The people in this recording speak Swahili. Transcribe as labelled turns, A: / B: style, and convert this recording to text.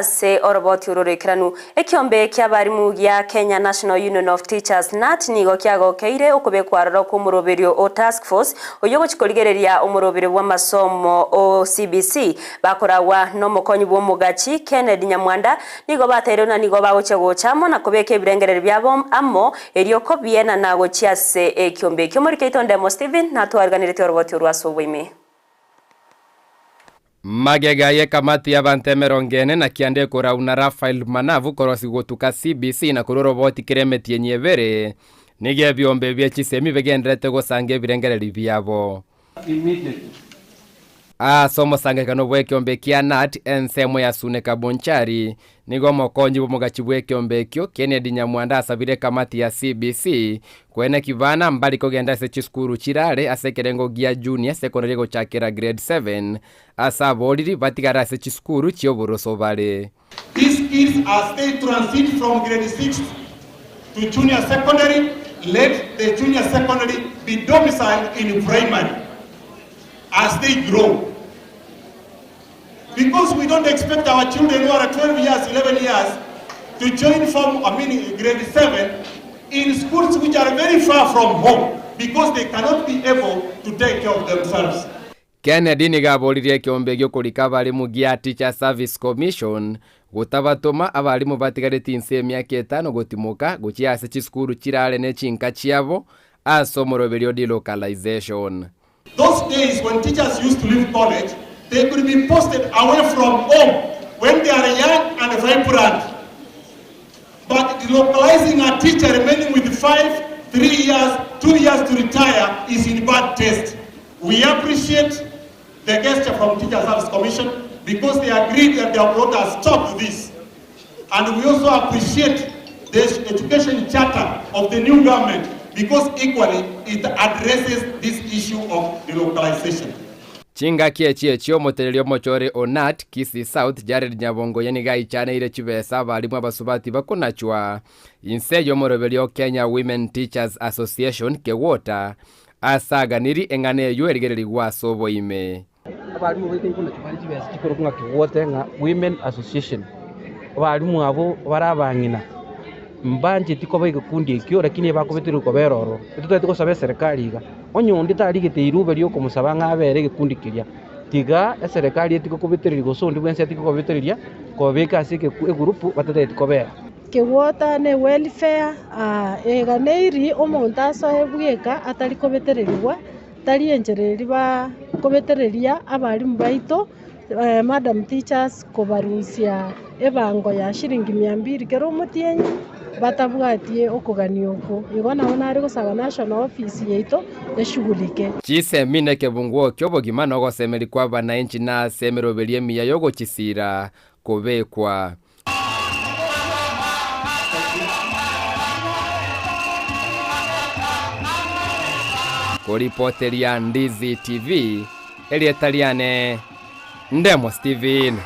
A: Se oroboti ururekeranu ekiombe kia barimu ya Kenya National Union of Teachers Knut nigo kiagokeire okubekwa roro ku muroberio o Taskforce oyo gochikorigereria umurobere wa masomo o CBC bakorawa no mukonyi bwo mugachi Kennedy Nyamwanda nigo baterero na nigo bagochegochamo na kubeka ibirengerero byabo amo erioko biena na gochiase ekiombe kyo muri Keitonde mo Steven na twarganirete oroboti urwasubwime
B: Magega ye kamati ya bantemerongene na kiande korauna Rafael Manavu korosi gotuka CBC na kuroroboti kiremeti yenyevere nige byombe byechisemi begendrete gosange birengereri byabo somo sange kano bwekyombe kya Knut ensemo ya suneka bonchari nigo mokonyi bomugachi bwekyombe kyo Kennedy Nyamwanda asabire kamati ya CBC kwene kivana mbali kogenda se chiskuru chirare asekerengo gia junior secondary go chakera grade 7 asaboliri batigara se chiskuru chioboroso bale.
C: These kids are still transit from grade 6 to junior secondary. Let the junior secondary be domiciled in primary as they grow. Because we don't expect our children who are 12 years, 11 years to join grade 7 in schools which are very far from home because they cannot be able to take care of themselves.
B: Kennedy nigabolirie kiombe gyo kurika balimu gia Teacher Service Commission gutabatoma abalimu batigareti inse myaka 5 gutimuka guchiase chiskuru chirale ne chinka chiabo asomoroberio delocalization.
C: Those days when teachers used to leave college, they could be posted away from home when they are young and vibrant. But delocalizing a teacher remaining with 5, 3 years, 2 years to retire is in bad taste. We appreciate the gesture from Teacher Service Commission because they agreed that they have brought a stop to this. And we also appreciate the education charter of the new government because equally it addresses this issue of delocalization.
B: Chinga chio motelelio mochore o Knut Kisii South Jared Nyabongo yeniga ichane ile chibesa balimu abasubati bakunachwa inseyo morobelio Kenya Women Teachers Association kewota asaganiri engane yo erigereri gwasobo ime
D: abalimu bete kuna chibali chibesa chikoro kunga kewote nga Women Association abalimu abo barabangina mbanje tiko bayikundi ekyo lakini bakobetero ko beroro tutete ko sabe serikali iga onyondi tali giteiru beri ko musaba ngabere gikundi kirya tiga serikali etiko kobetereri go sondi bwense etiko kobetereria ko beka sike group batete ko bera
E: ke wota ne welfare ega neiri omonto asoebweka atali kobetereriwa tali enjereri ba kobetereria abalimu baito madam teachers kobarusia ebango ya shilingi 200 kero mutienyi batabwatie okugania uko igona onari gusaba national office yeito eshugulike
B: chise mine kebunguo kyobogima no gosemeri kwa bananchi na semeroberie miya yogo chisira kobekwa Koripoteria Ndizi TV Elietaliane Ndemo Steven.